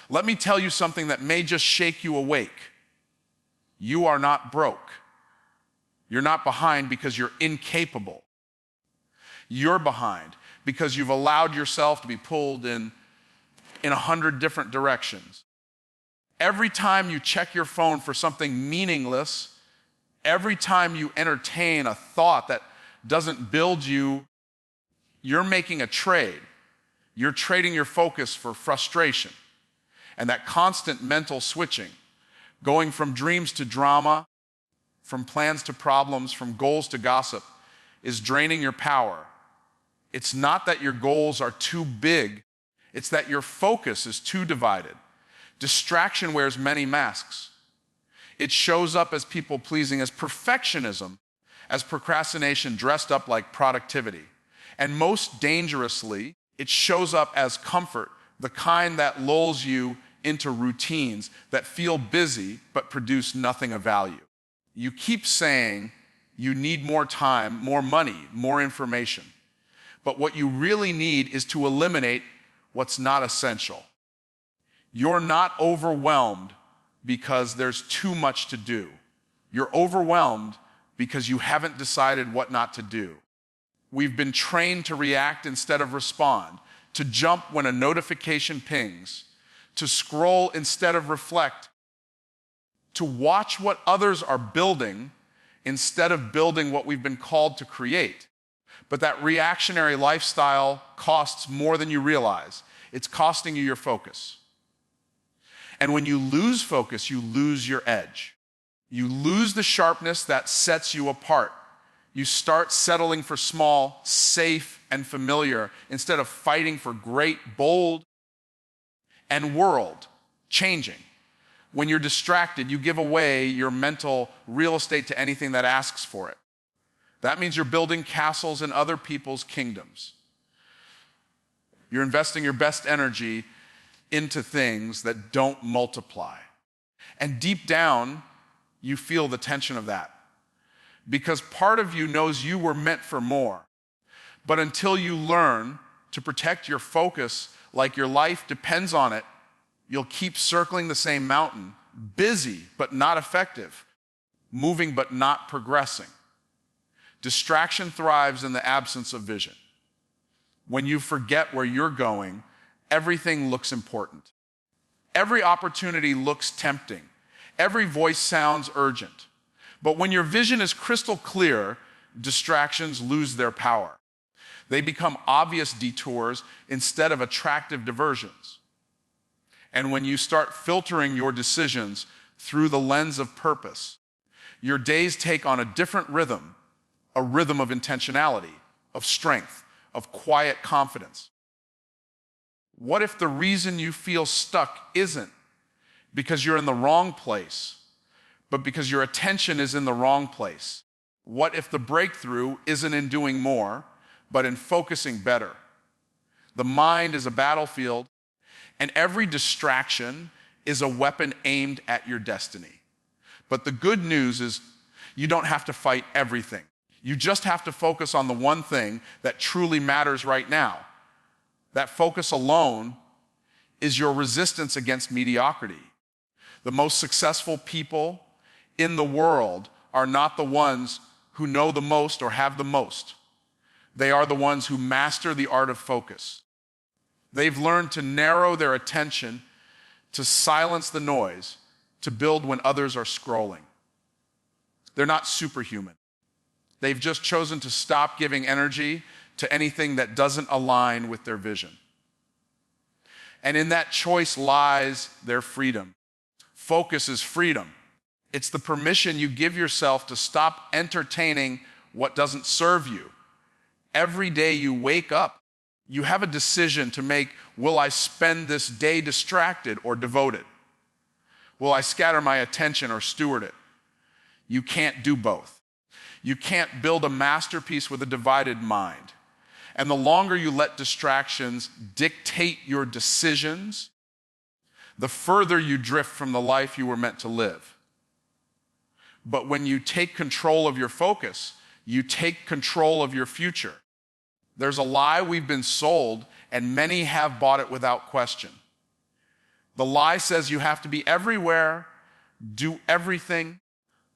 Let me tell you something that may just shake you awake. You are not broke. You're not behind because you're incapable. You're behind because you've allowed yourself to be pulled in 100 different directions. Every time you check your phone for something meaningless, every time you entertain a thought that doesn't build you, you're making a trade. You're trading your focus for frustration. And that constant mental switching, going from dreams to drama, from plans to problems, from goals to gossip, is draining your power. It's not that your goals are too big, it's that your focus is too divided. Distraction wears many masks. It shows up as people-pleasing, as perfectionism, as procrastination dressed up like productivity. And most dangerously, it shows up as comfort, the kind that lulls you into routines that feel busy but produce nothing of value. You keep saying you need more time, more money, more information. But what you really need is to eliminate what's not essential. You're not overwhelmed because there's too much to do. You're overwhelmed because you haven't decided what not to do. We've been trained to react instead of respond, to jump when a notification pings, to scroll instead of reflect, to watch what others are building instead of building what we've been called to create. But that reactionary lifestyle costs more than you realize. It's costing you your focus. And when you lose focus, you lose your edge. You lose the sharpness that sets you apart. You start settling for small, safe, and familiar instead of fighting for great, bold, and world-changing. When you're distracted, you give away your mental real estate to anything that asks for it. That means you're building castles in other people's kingdoms. You're investing your best energy into things that don't multiply. And deep down, you feel the tension of that. Because part of you knows you were meant for more. But until you learn to protect your focus like your life depends on it, you'll keep circling the same mountain, busy but not effective, moving but not progressing. Distraction thrives in the absence of vision. When you forget where you're going, everything looks important. Every opportunity looks tempting. Every voice sounds urgent. But when your vision is crystal clear, distractions lose their power. They become obvious detours instead of attractive diversions. And when you start filtering your decisions through the lens of purpose, your days take on a different rhythm, a rhythm of intentionality, of strength, of quiet confidence. What if the reason you feel stuck isn't because you're in the wrong place, but because your attention is in the wrong place? What if the breakthrough isn't in doing more, but in focusing better? The mind is a battlefield, and every distraction is a weapon aimed at your destiny. But the good news is you don't have to fight everything. You just have to focus on the one thing that truly matters right now. That focus alone is your resistance against mediocrity. The most successful people in the world are not the ones who know the most or have the most. They are the ones who master the art of focus. They've learned to narrow their attention, to silence the noise, to build when others are scrolling. They're not superhuman. They've just chosen to stop giving energy to anything that doesn't align with their vision. And in that choice lies their freedom. Focus is freedom. It's the permission you give yourself to stop entertaining what doesn't serve you. Every day you wake up, you have a decision to make. Will I spend this day distracted or devoted? Will I scatter my attention or steward it? You can't do both. You can't build a masterpiece with a divided mind. And the longer you let distractions dictate your decisions, the further you drift from the life you were meant to live. But when you take control of your focus, you take control of your future. There's a lie we've been sold, and many have bought it without question. The lie says you have to be everywhere, do everything,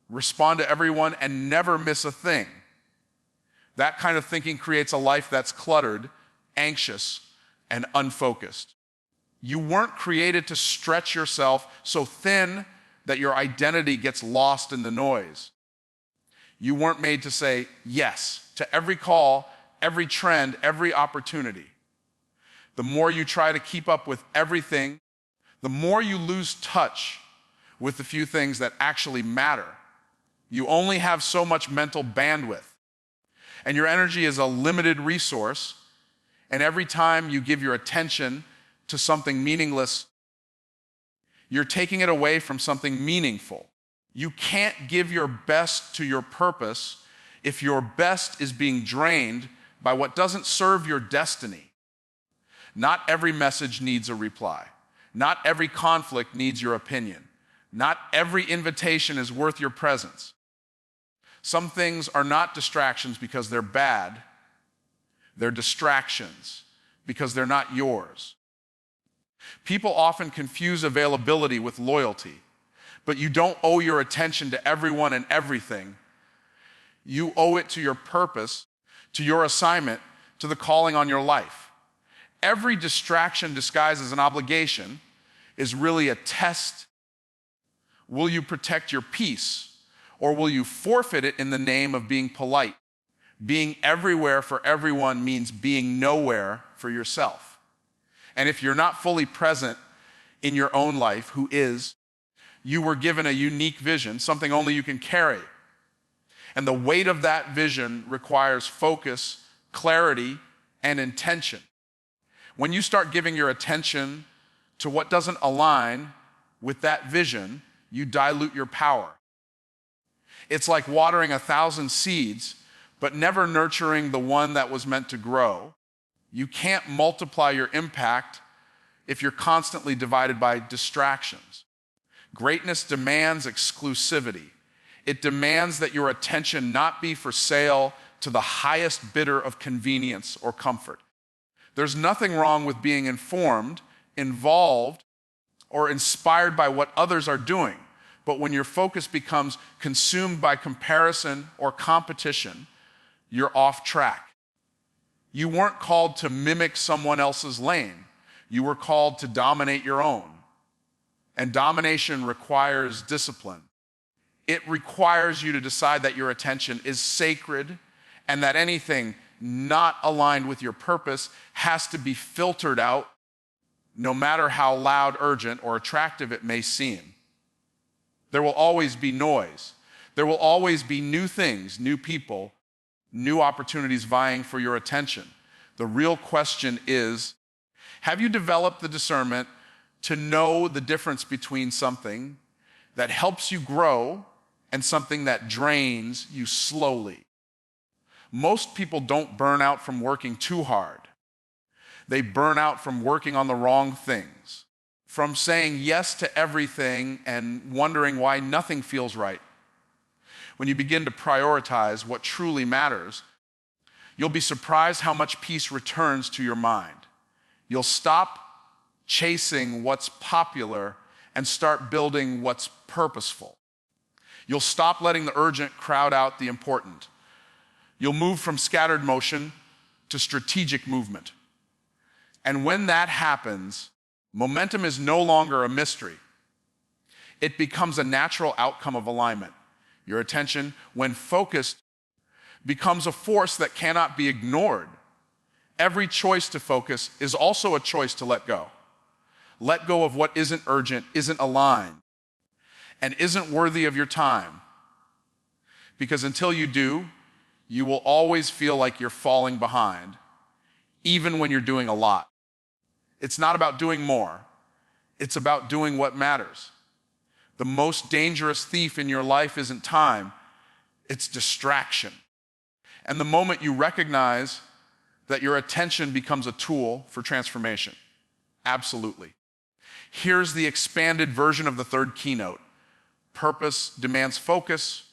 respond to everyone, and never miss a thing. That kind of thinking creates a life that's cluttered, anxious, and unfocused. You weren't created to stretch yourself so thin that your identity gets lost in the noise. You weren't made to say yes to every call, every trend, every opportunity. The more you try to keep up with everything, the more you lose touch with the few things that actually matter. You only have so much mental bandwidth, and your energy is a limited resource, and every time you give your attention to something meaningless, you're taking it away from something meaningful. You can't give your best to your purpose if your best is being drained by what doesn't serve your destiny. Not every message needs a reply. Not every conflict needs your opinion. Not every invitation is worth your presence. Some things are not distractions because they're bad. They're distractions because they're not yours. People often confuse availability with loyalty, but you don't owe your attention to everyone and everything. You owe it to your purpose, to your assignment, to the calling on your life. Every distraction disguised as an obligation is really a test. Will you protect your peace, or will you forfeit it in the name of being polite? Being everywhere for everyone means being nowhere for yourself. And if you're not fully present in your own life, who is, you were given a unique vision, something only you can carry. And the weight of that vision requires focus, clarity, and intention. When you start giving your attention to what doesn't align with that vision, you dilute your power. It's like watering 1,000 seeds, but never nurturing the one that was meant to grow. You can't multiply your impact if you're constantly divided by distractions. Greatness demands exclusivity. It demands that your attention not be for sale to the highest bidder of convenience or comfort. There's nothing wrong with being informed, involved, or inspired by what others are doing. But when your focus becomes consumed by comparison or competition, you're off track. You weren't called to mimic someone else's lane. You were called to dominate your own. And domination requires discipline. It requires you to decide that your attention is sacred and that anything not aligned with your purpose has to be filtered out, no matter how loud, urgent, or attractive it may seem. There will always be noise. There will always be new things, new people, new opportunities vying for your attention. The real question is, have you developed the discernment to know the difference between something that helps you grow and something that drains you slowly? Most people don't burn out from working too hard. They burn out from working on the wrong things, from saying yes to everything and wondering why nothing feels right. When you begin to prioritize what truly matters, you'll be surprised how much peace returns to your mind. You'll stop chasing what's popular and start building what's purposeful. You'll stop letting the urgent crowd out the important. You'll move from scattered motion to strategic movement. And when that happens, momentum is no longer a mystery. It becomes a natural outcome of alignment. Your attention, when focused, becomes a force that cannot be ignored. Every choice to focus is also a choice to let go. Let go of what isn't urgent, isn't aligned, and isn't worthy of your time. Because until you do, you will always feel like you're falling behind, even when you're doing a lot. It's not about doing more. It's about doing what matters. The most dangerous thief in your life isn't time, it's distraction. And the moment you recognize that your attention becomes a tool for transformation, absolutely. Here's the expanded version of the third keynote. Purpose demands focus,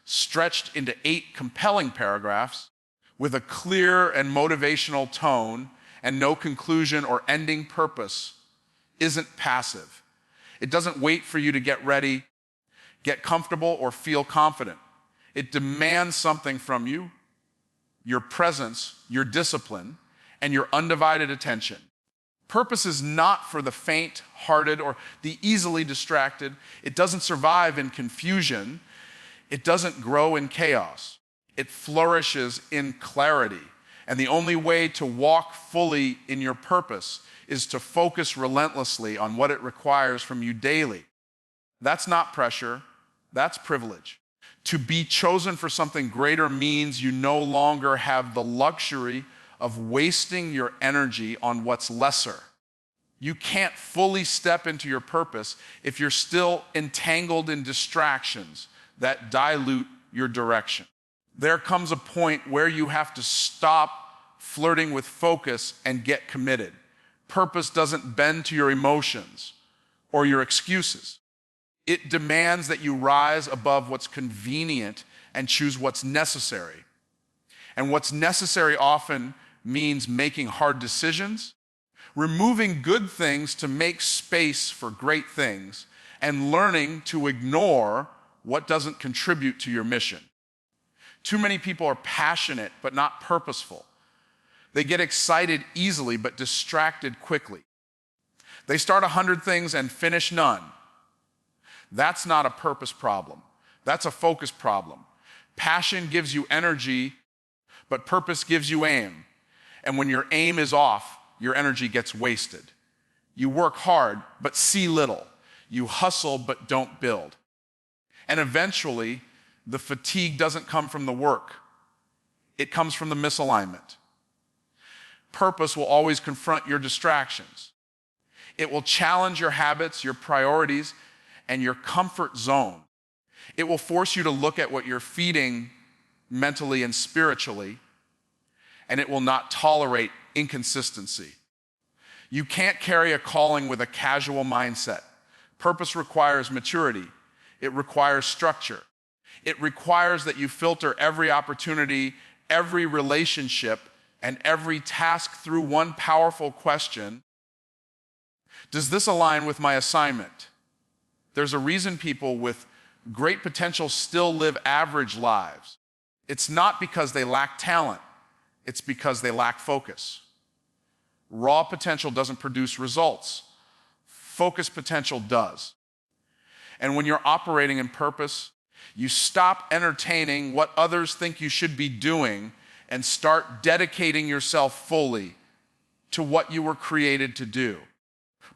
stretched into 8 compelling paragraphs with a clear and motivational tone and no conclusion or ending purpose isn't passive. It doesn't wait for you to get ready, get comfortable, or feel confident. It demands something from you, your presence, your discipline, and your undivided attention. Purpose is not for the faint-hearted or the easily distracted. It doesn't survive in confusion. It doesn't grow in chaos. It flourishes in clarity. And the only way to walk fully in your purpose is to focus relentlessly on what it requires from you daily. That's not pressure, that's privilege. To be chosen for something greater means you no longer have the luxury of wasting your energy on what's lesser. You can't fully step into your purpose if you're still entangled in distractions that dilute your direction. There comes a point where you have to stop flirting with focus and get committed. Purpose doesn't bend to your emotions or your excuses. It demands that you rise above what's convenient and choose what's necessary. And what's necessary often means making hard decisions, removing good things to make space for great things, and learning to ignore what doesn't contribute to your mission. Too many people are passionate but not purposeful. They get excited easily but distracted quickly. They start 100 things and finish none. That's not a purpose problem. That's a focus problem. Passion gives you energy, but purpose gives you aim. And when your aim is off, your energy gets wasted. You work hard, but see little. You hustle, but don't build. And eventually, the fatigue doesn't come from the work. It comes from the misalignment. Purpose will always confront your distractions. It will challenge your habits, your priorities, and your comfort zone. It will force you to look at what you're feeding mentally and spiritually, and it will not tolerate inconsistency. You can't carry a calling with a casual mindset. Purpose requires maturity. It requires structure. It requires that you filter every opportunity, every relationship, and every task through one powerful question. Does this align with my assignment? There's a reason people with great potential still live average lives. It's not because they lack talent. It's because they lack focus. Raw potential doesn't produce results. Focused potential does. And when you're operating in purpose, you stop entertaining what others think you should be doing and start dedicating yourself fully to what you were created to do.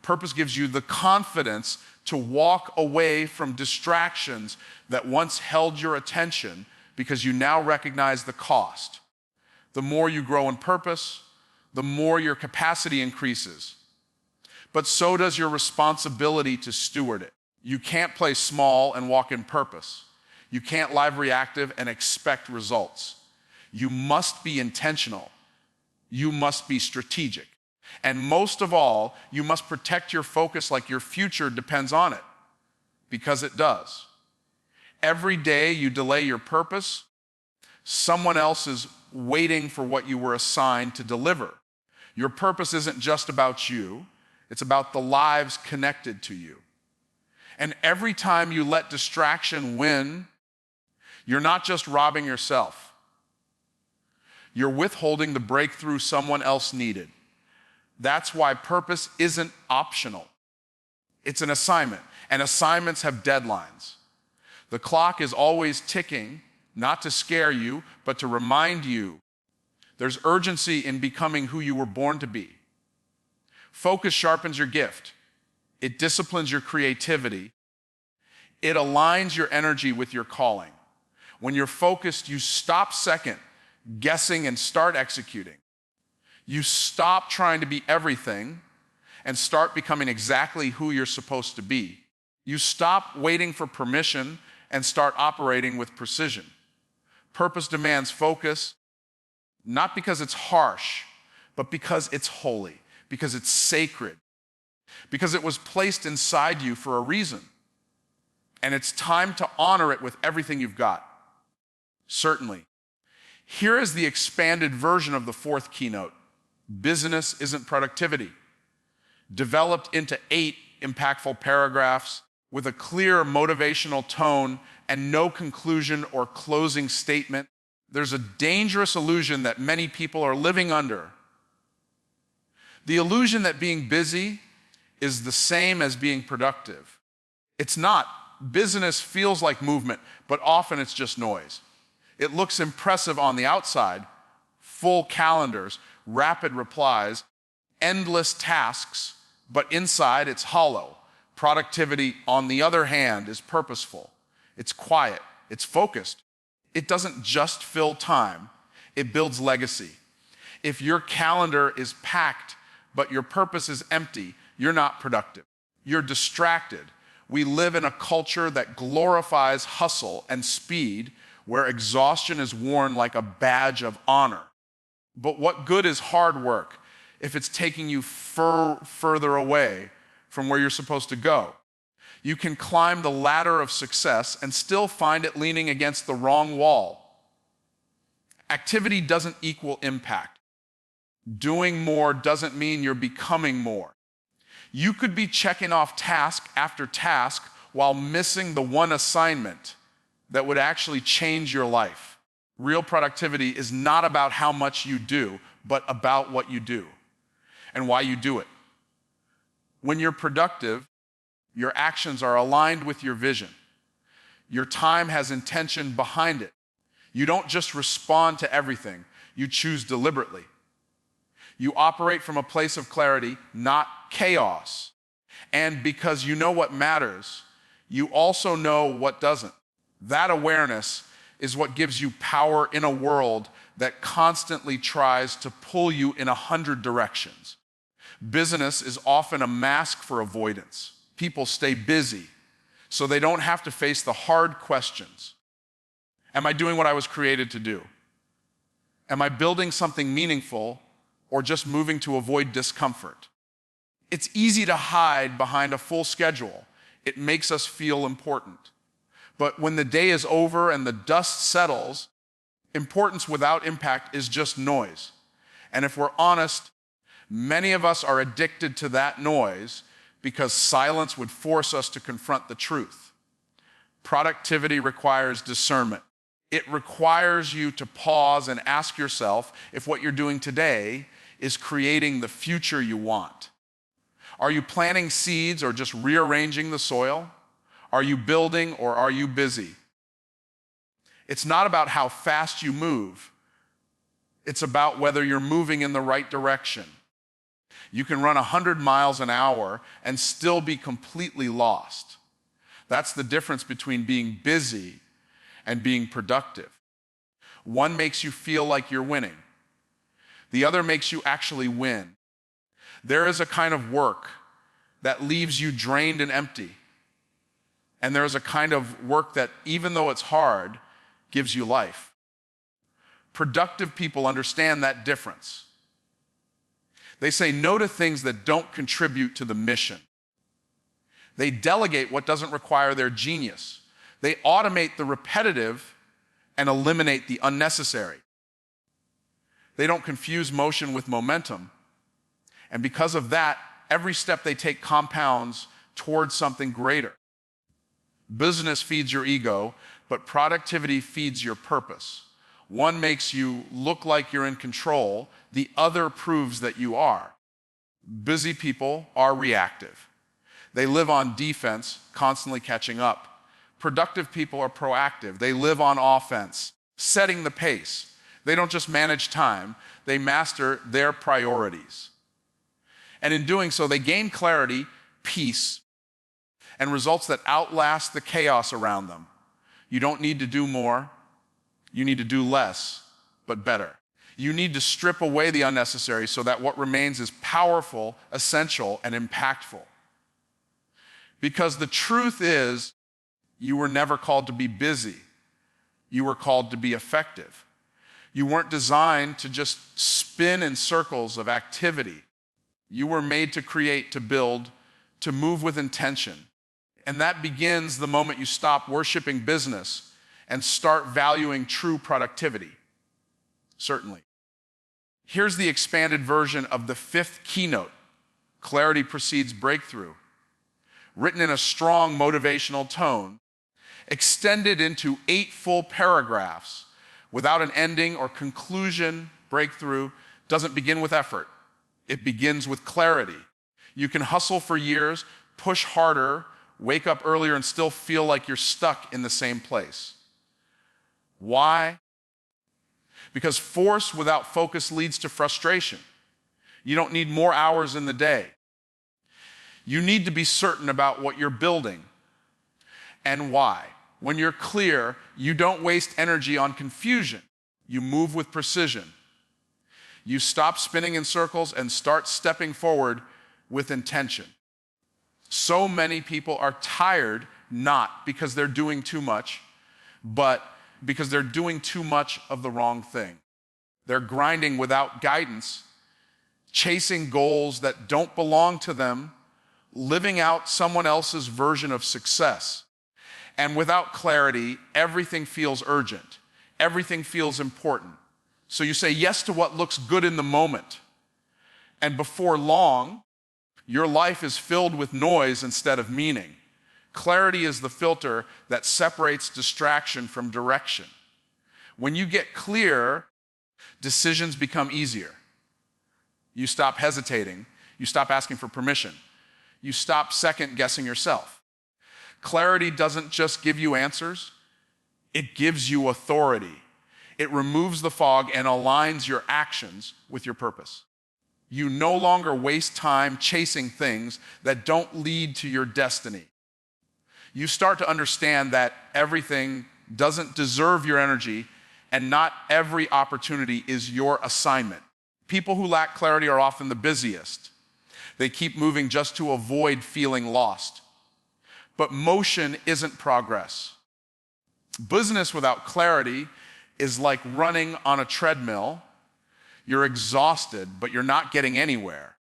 Purpose gives you the confidence to walk away from distractions that once held your attention because you now recognize the cost. The more you grow in purpose, the more your capacity increases. But so does your responsibility to steward it. You can't play small and walk in purpose. You can't live reactive and expect results. You must be intentional. You must be strategic. And most of all, you must protect your focus like your future depends on it, because it does. Every day you delay your purpose, someone else is waiting for what you were assigned to deliver. Your purpose isn't just about you, it's about the lives connected to you. And every time you let distraction win, you're not just robbing yourself. You're withholding the breakthrough someone else needed. That's why purpose isn't optional. It's an assignment, and assignments have deadlines. The clock is always ticking, not to scare you, but to remind you there's urgency in becoming who you were born to be. Focus sharpens your gift. It disciplines your creativity. It aligns your energy with your calling. When you're focused, you stop second guessing and start executing. You stop trying to be everything and start becoming exactly who you're supposed to be. You stop waiting for permission and start operating with precision. Purpose demands focus, not because it's harsh, but because it's holy, because it's sacred, because it was placed inside you for a reason. And it's time to honor it with everything you've got. Certainly. Here is the expanded version of the fourth keynote. Busyness isn't productivity. developed into 8 impactful paragraphs with a clear motivational tone and no conclusion or closing statement. There's a dangerous illusion that many people are living under. The illusion that being busy is the same as being productive. It's not. Busyness feels like movement, but often it's just noise. It looks impressive on the outside, full calendars, rapid replies, endless tasks, but inside it's hollow. Productivity, on the other hand, is purposeful. It's quiet. It's focused. It doesn't just fill time. It builds legacy. If your calendar is packed, but your purpose is empty, you're not productive. You're distracted. We live in a culture that glorifies hustle and speed, where exhaustion is worn like a badge of honor. But what good is hard work if it's taking you further away from where you're supposed to go? You can climb the ladder of success and still find it leaning against the wrong wall. Activity doesn't equal impact. Doing more doesn't mean you're becoming more. You could be checking off task after task while missing the one assignment that would actually change your life. Real productivity is not about how much you do, but about what you do and why you do it. When you're productive, your actions are aligned with your vision. Your time has intention behind it. You don't just respond to everything, you choose deliberately. You operate from a place of clarity, not chaos. And because you know what matters, you also know what doesn't. That awareness is what gives you power in a world that constantly tries to pull you in 100 directions. Busyness is often a mask for avoidance. People stay busy so they don't have to face the hard questions. Am I doing what I was created to do? Am I building something meaningful or just moving to avoid discomfort? It's easy to hide behind a full schedule. It makes us feel important. But when the day is over and the dust settles, importance without impact is just noise. And if we're honest, many of us are addicted to that noise because silence would force us to confront the truth. Productivity requires discernment. It requires you to pause and ask yourself if what you're doing today is creating the future you want. Are you planting seeds or just rearranging the soil? Are you building or are you busy? It's not about how fast you move. It's about whether you're moving in the right direction. You can run 100 miles an hour and still be completely lost. That's the difference between being busy and being productive. One makes you feel like you're winning. The other makes you actually win. There is a kind of work that leaves you drained and empty. And there is a kind of work that, even though it's hard, gives you life. Productive people understand that difference. They say no to things that don't contribute to the mission. They delegate what doesn't require their genius. They automate the repetitive and eliminate the unnecessary. They don't confuse motion with momentum. And because of that, every step they take compounds towards something greater. Business feeds your ego, but productivity feeds your purpose. One makes you look like you're in control. The other proves that you are. Busy people are reactive. They live on defense, constantly catching up. Productive people are proactive. They live on offense, setting the pace. They don't just manage time, they master their priorities. And in doing so, they gain clarity, peace, and results that outlast the chaos around them. You don't need to do more. You need to do less, but better. You need to strip away the unnecessary so that what remains is powerful, essential, and impactful. Because the truth is, you were never called to be busy. You were called to be effective. You weren't designed to just spin in circles of activity. You were made to create, to build, to move with intention. And that begins the moment you stop worshiping business and start valuing true productivity. Certainly. Here's the expanded version of the 5th keynote Clarity precedes breakthrough. Written in a strong motivational tone, extended into 8 full paragraphs without an ending or conclusion, breakthrough doesn't begin with effort. It begins with clarity. You can hustle for years, push harder, wake up earlier, and still feel like you're stuck in the same place. Why? Because force without focus leads to frustration. You don't need more hours in the day. You need to be certain about what you're building and why. When you're clear, you don't waste energy on confusion. You move with precision. You stop spinning in circles and start stepping forward with intention. So many people are tired, not because they're doing too much, but because they're doing too much of the wrong thing. They're grinding without guidance, chasing goals that don't belong to them, living out someone else's version of success. And without clarity, everything feels urgent. Everything feels important. So you say yes to what looks good in the moment. And before long, your life is filled with noise instead of meaning. Clarity is the filter that separates distraction from direction. When you get clear, decisions become easier. You stop hesitating. You stop asking for permission. You stop second-guessing yourself. Clarity doesn't just give you answers, it gives you authority. It removes the fog and aligns your actions with your purpose. You no longer waste time chasing things that don't lead to your destiny. You start to understand that everything doesn't deserve your energy and not every opportunity is your assignment. People who lack clarity are often the busiest. They keep moving just to avoid feeling lost. But motion isn't progress. Business without clarity is like running on a treadmill. You're exhausted, but you're not getting anywhere.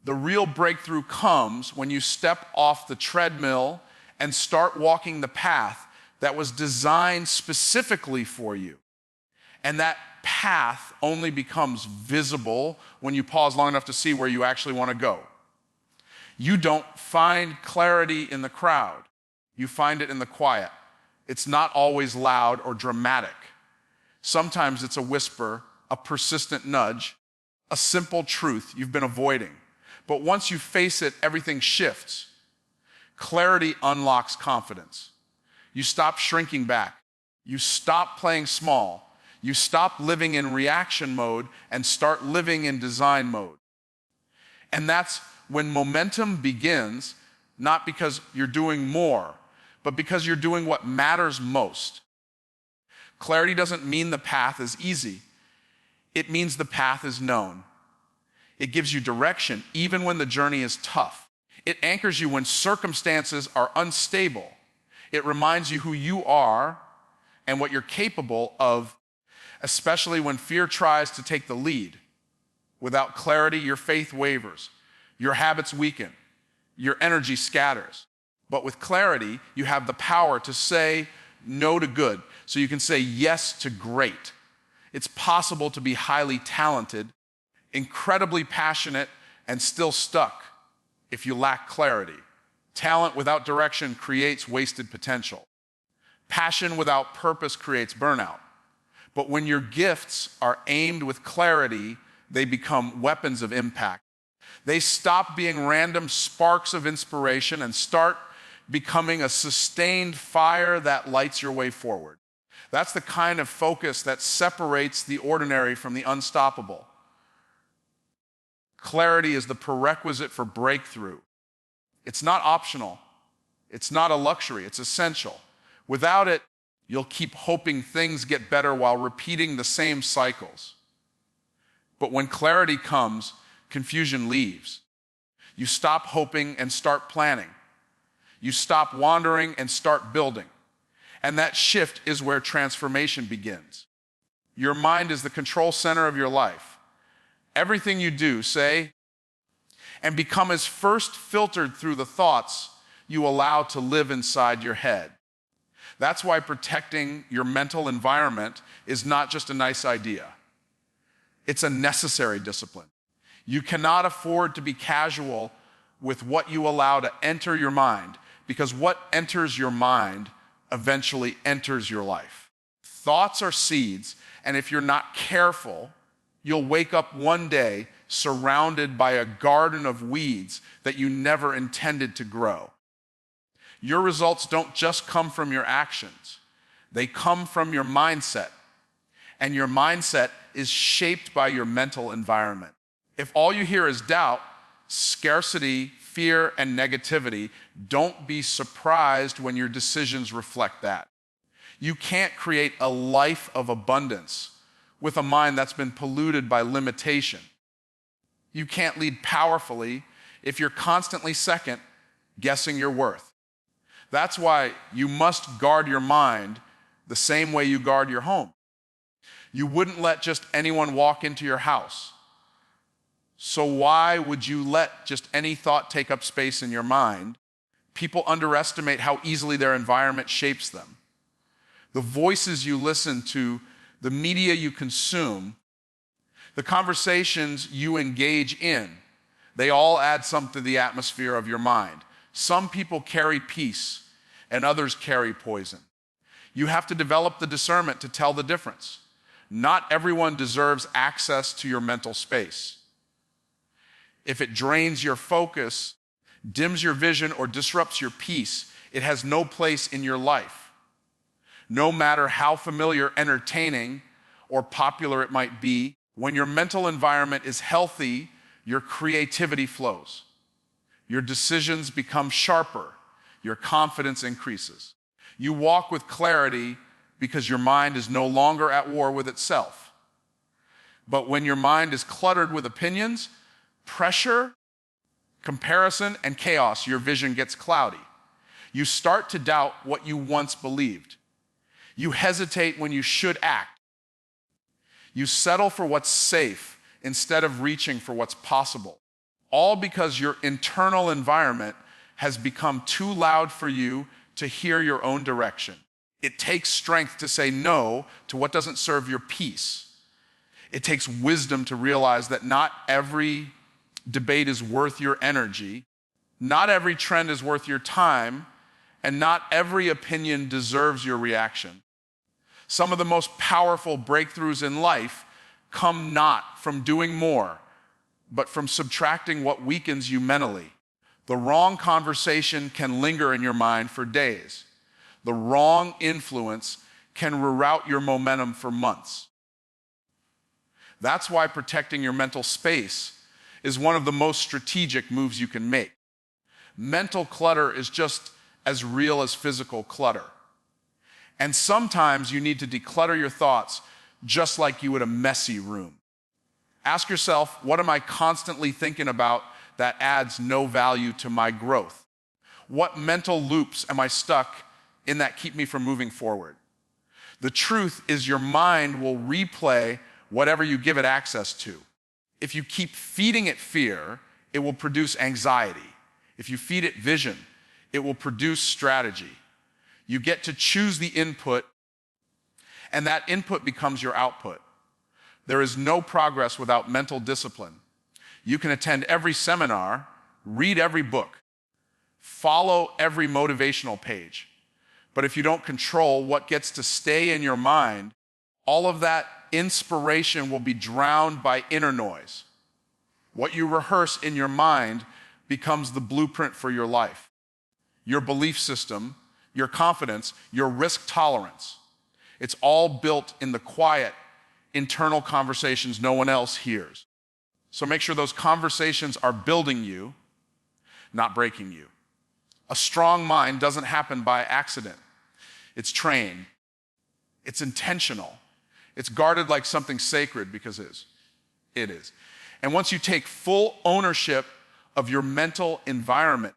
The real breakthrough comes when you step off the treadmill and start walking the path that was designed specifically for you. And that path only becomes visible when you pause long enough to see where you actually want to go. You don't find clarity in the crowd. You find it in the quiet. It's not always loud or dramatic. Sometimes it's a whisper, a persistent nudge, a simple truth you've been avoiding. But once you face it, everything shifts. Clarity unlocks confidence. You stop shrinking back. You stop playing small. You stop living in reaction mode and start living in design mode. And that's when momentum begins, not because you're doing more, but because you're doing what matters most. Clarity doesn't mean the path is easy. It means the path is known. It gives you direction even when the journey is tough. It anchors you when circumstances are unstable. It reminds you who you are and what you're capable of, especially when fear tries to take the lead. Without clarity, your faith wavers. Your habits weaken. Your energy scatters. But with clarity, you have the power to say no to good, so you can say yes to great. It's possible to be highly talented, incredibly passionate, and still stuck if you lack clarity. Talent without direction creates wasted potential. Passion without purpose creates burnout. But when your gifts are aimed with clarity, they become weapons of impact. They stop being random sparks of inspiration and start becoming a sustained fire that lights your way forward. That's the kind of focus that separates the ordinary from the unstoppable. Clarity is the prerequisite for breakthrough. It's not optional. It's not a luxury. It's essential. Without it, you'll keep hoping things get better while repeating the same cycles. But when clarity comes, confusion leaves. You stop hoping and start planning. You stop wandering and start building. And that shift is where transformation begins. Your mind is the control center of your life. Everything you do, say, and become is first filtered through the thoughts you allow to live inside your head. That's why protecting your mental environment is not just a nice idea. It's a necessary discipline. You cannot afford to be casual with what you allow to enter your mind, because what enters your mind eventually enters your life. Thoughts are seeds, and if you're not careful, you'll wake up one day surrounded by a garden of weeds that you never intended to grow. Your results don't just come from your actions. They come from your mindset. And your mindset is shaped by your mental environment. If all you hear is doubt, scarcity, fear, and negativity, don't be surprised when your decisions reflect that. You can't create a life of abundance with a mind that's been polluted by limitation. You can't lead powerfully if you're constantly second guessing your worth. That's why you must guard your mind the same way you guard your home. You wouldn't let just anyone walk into your house. So why would you let just any thought take up space in your mind? People underestimate how easily their environment shapes them. The voices you listen to, the media you consume, the conversations you engage in, they all add something to the atmosphere of your mind. Some people carry peace and others carry poison. You have to develop the discernment to tell the difference. Not everyone deserves access to your mental space. If it drains your focus, dims your vision, or disrupts your peace, it has no place in your life. No matter how familiar, entertaining, or popular it might be, when your mental environment is healthy, your creativity flows. Your decisions become sharper. Your confidence increases. You walk with clarity because your mind is no longer at war with itself. But when your mind is cluttered with opinions, pressure, comparison, and chaos, your vision gets cloudy. You start to doubt what you once believed. You hesitate when you should act. You settle for what's safe instead of reaching for what's possible. All because your internal environment has become too loud for you to hear your own direction. It takes strength to say no to what doesn't serve your peace. It takes wisdom to realize that not every debate is worth your energy, not every trend is worth your time, and not every opinion deserves your reaction. Some of the most powerful breakthroughs in life come not from doing more, but from subtracting what weakens you mentally. The wrong conversation can linger in your mind for days. The wrong influence can reroute your momentum for months. That's why protecting your mental space is one of the most strategic moves you can make. Mental clutter is just as real as physical clutter. And sometimes you need to declutter your thoughts just like you would a messy room. Ask yourself, what am I constantly thinking about that adds no value to my growth? What mental loops am I stuck in that keep me from moving forward? The truth is your mind will replay whatever you give it access to. If you keep feeding it fear, it will produce anxiety. If you feed it vision, it will produce strategy. You get to choose the input, and that input becomes your output. There is no progress without mental discipline. You can attend every seminar, read every book, follow every motivational page. But if you don't control what gets to stay in your mind, all of that inspiration will be drowned by inner noise. What you rehearse in your mind becomes the blueprint for your life. Your belief system, your confidence, your risk tolerance. It's all built in the quiet, internal conversations no one else hears. So make sure those conversations are building you, not breaking you. A strong mind doesn't happen by accident. It's trained. It's intentional. It's guarded like something sacred because it is. And once you take full ownership of your mental environment,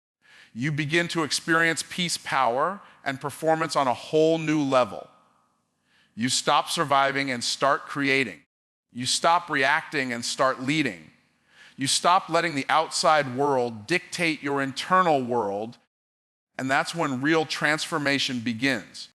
you begin to experience peace, power, and performance on a whole new level. You stop surviving and start creating. You stop reacting and start leading. You stop letting the outside world dictate your internal world, and that's when real transformation begins.